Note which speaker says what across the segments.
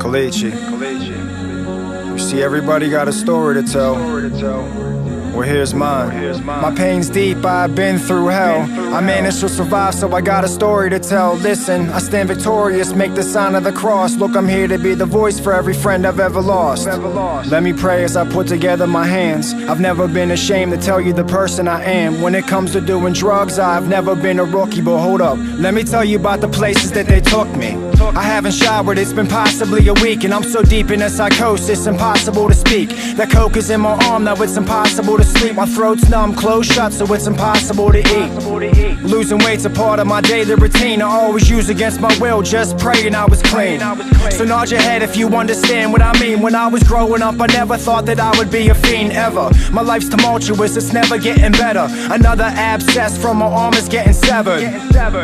Speaker 1: Colicchie. You see, everybody got a story to tell. Well, here's mine. My pain's deep, I've been through hell. I managed to survive, so I got a story to tell. Listen, I stand victorious, make the sign of the cross. Look, I'm here to be the voice for every friend I've ever lost. Let me pray as I put together my hands. I've never been ashamed to tell you the person I am. When it comes to doing drugs, I've never been a rookie. But hold up, let me tell you about the places that they took me. I haven't showered, it's been possibly a week, and I'm so deep in a psychosis, impossible to speak. That coke is in my arm, now it's impossible to sleep. My throat's numb, closed shut, so it's impossible to eat. Losing weight's a part of my daily routine. I always use against my will, just praying I was clean. So nod your head if you understand what I mean. When I was growing up, I never thought that I would be a fiend, ever. My life's tumultuous, it's never getting better. Another abscess from my arm is getting severed.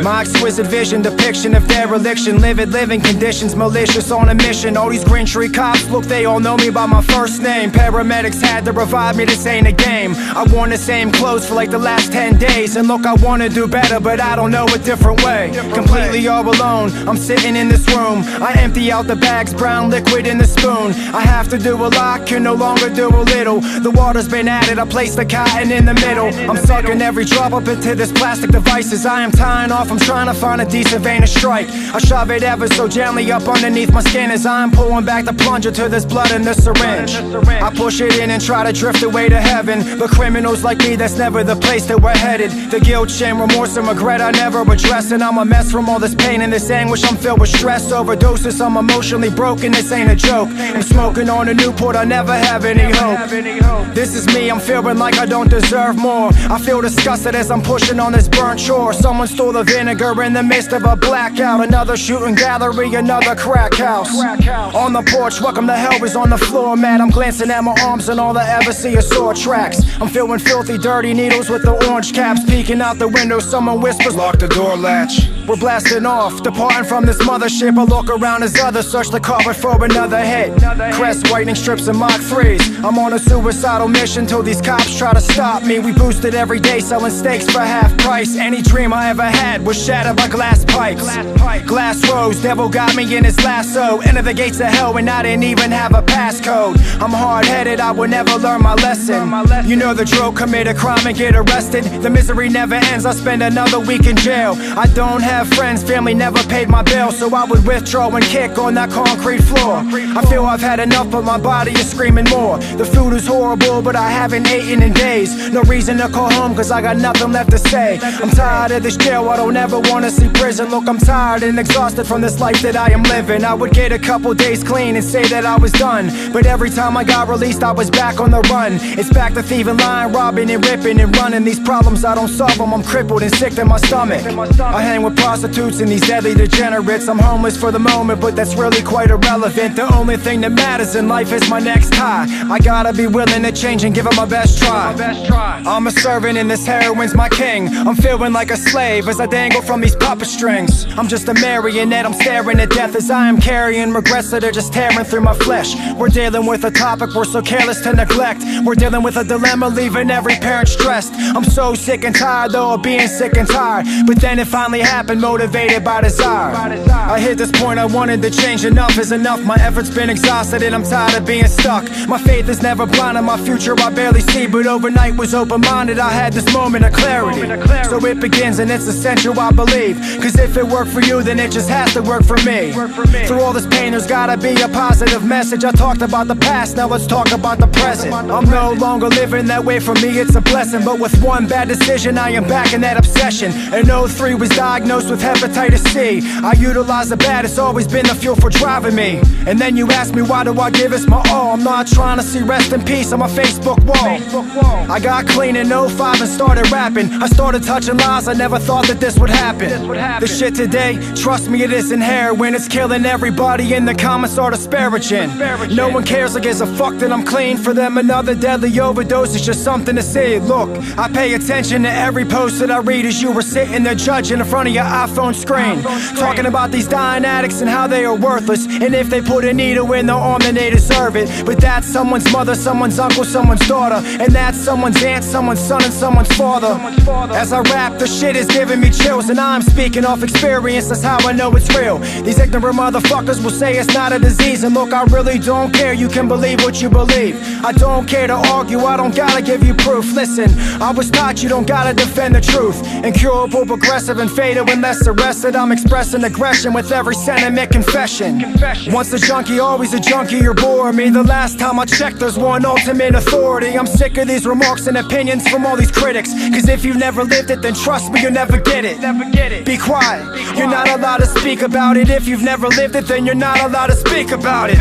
Speaker 1: My exquisite vision, depiction of dereliction, living conditions, malicious on a mission. All these Green Tree cops, look, they all know me by my first name. Paramedics had to revive me, this ain't a game. I worn the same clothes for like the last 10 days. And look, I wanna do better, but I don't know a different way. Completely all alone, I'm sitting in this room. I empty out the bags, brown liquid in the spoon. I have to do a lot, can no longer do a little. The water's been added, I place the cotton in the middle. I'm sucking every drop up into this plastic devices. I am tying off, I'm trying to find a decent vein to strike. I shove it ever so gently up underneath my skin as I'm pulling back the plunger to this blood in the syringe. I push it in and try to drift away to heaven, but criminals like me, that's never the place that we're headed. The guilt, shame, remorse, and regret I never address, and I'm a mess from all this pain and this anguish. I'm filled with stress, overdoses, I'm emotionally broken, this ain't a joke. I'm smoking on a Newport, I never have any hope. This is me, I'm feeling like I don't deserve more. I feel disgusted as I'm pushing on this burnt shore. Someone stole the vinegar in the midst of a blackout. Another shooting gallery, another crack house. On the porch, welcome to hell is on the floor mat. I'm glancing at my arms and all I ever see are sore tracks. I'm feeling filthy, dirty needles with the orange caps. Peeking out the window, someone whispers, lock the door latch. We're blasting off, departing from this mothership. I look around as others search the carpet for another hit. Crest whitening strips and Mach 3s. I'm on a suicidal mission till these cops try to stop me. We boosted every day, selling steaks for half price. Any dream I ever had was shattered by glass pipes. Glass rose, devil got me in his lasso. Enter the gates of hell and I didn't even have a passcode. I'm hard-headed, I will never learn my lesson. You know the drill, commit a crime and get arrested. The misery never ends, I spend another week in jail. I don't have friends, family never paid my bill, so I would withdraw and kick on that concrete floor. I feel I've had enough, but my body is screaming more. The food is horrible, but I haven't eaten in days. No reason to call home, cause I got nothing left to say. I'm tired of this jail, I don't ever wanna see prison. Look, I'm tired and exhausted from this life that I am living. I would get a couple days clean and say that I was done, but every time I got released, I was back on the run. It's back to thieving, lying, robbing and ripping and running. These problems, I don't solve them, I'm crippled and sick to my stomach. I hang with prostitutes and these deadly degenerates. I'm homeless for the moment, but that's really quite irrelevant. The only thing that matters in life is my next high. I gotta be willing to change and give it my best try. I'm a servant and this heroin's my king. I'm feeling like a slave as I dangle from these puppet strings. I'm just a marionette, I'm staring at death as I am carrying regrets that are just tearing through my flesh. We're dealing with a topic we're so careless to neglect. We're dealing with a dilemma, leaving every parent stressed. I'm so sick and tired though of being sick and tired, but then it finally happened, motivated by desire. I hit this point, I wanted to change, enough is enough. My effort's been exhausted and I'm tired of being stuck. My faith is never blind and my future I barely see, but overnight was open-minded, I had this moment of clarity. So it begins and it's essential, I believe, cause if it worked for you, then it just has to work for me. Through all this pain, there's gotta be a positive message. I talked about the past, now let's talk about the present. I'm no longer living that way, for me it's a blessing, but with one bad decision, I am back in that obsession. In '03 was diagnosed with hepatitis C. I utilize the bad, it's always been the fuel for driving me. And then you ask me, why do I give this my all? I'm not trying to see rest in peace on my Facebook wall. I got clean in '05 and started rapping. I started touching lies, I never thought that this would happen. This shit today, trust me, it isn't heroin. It's killing everybody in the comments are disparaging. No one cares or gives a fuck that I'm clean. For them another deadly overdose is just something to see. Look, I pay attention to every post that I read as you were sitting there judging in front of your iPhone screen, talking about these dying addicts and how they are worthless, and if they put a needle in their arm then they deserve it. But that's someone's mother, someone's uncle, someone's daughter, and that's someone's aunt, someone's son, and someone's father. As I rap, the shit is giving me chills, and I'm speaking off experience, that's how I know it's real. These ignorant motherfuckers will say it's not a disease, and look, I really don't care, you can believe what you believe. I don't care to argue, I don't gotta give you proof. Listen, I was taught you don't gotta defend the truth. Incurable, progressive, and fatal unless arrested. I'm expressing aggression with every sentiment confession. Once a junkie, always a junkie, you're boring me. The last time I checked, there's one ultimate authority. I'm sick of these remarks and opinions from all these critics, cause if you've never lived it, then trust me, you'll never get it. Be quiet, you're not allowed to speak about it. If you've never lived it, then you're not allowed to speak about it.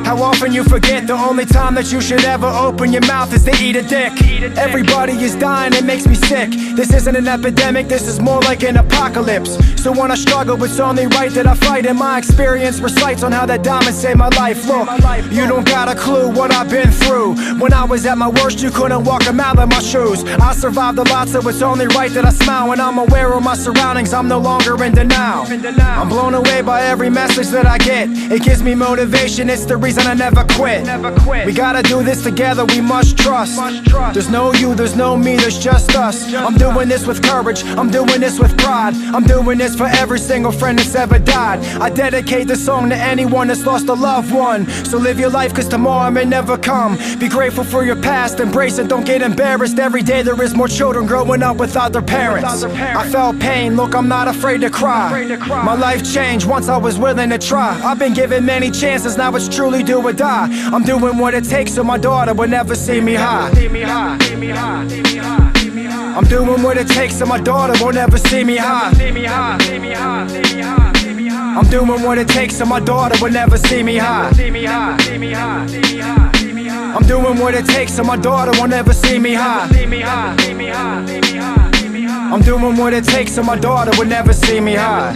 Speaker 1: How often you forget the only time that you should ever open your mouth is to eat a dick. Everybody is dying, it makes me sick. This isn't an epidemic, this is more like an apocalypse. So when I struggle, it's only right that I fight, and my experience recites on how that diamond saved my life. Look, you don't got a clue what I've been through. When I was at my worst, you couldn't walk a mile in my shoes. I survived a lot, so it's only right that I smile. When I'm aware of my surroundings, I'm no longer in denial. I'm blown away by every message that I get. It gives me motivation, it's the reason I never quit. We gotta do this together, we must trust. There's no you, there's no me, there's just us. I'm doing this with courage, I'm doing this with pride. I'm doing this for every single friend that's ever died. I dedicate this song to anyone that's lost a loved one. So live your life, cause tomorrow may never come. Be grateful for your past, embrace it, don't get embarrassed. Every day there is more children growing up without their parents. I felt pain, look, I'm not afraid to cry. My life changed once I was willing to try. I've been given many chances, now it's truly do or die. I'm doing what it takes so my daughter will never see me high. I'm doing what it takes so my daughter will never see me high. I'm doing what it takes so my daughter will never see me high. I'm doing what it takes so my daughter will never see me high. I'm doing what it takes so my daughter will never see me high.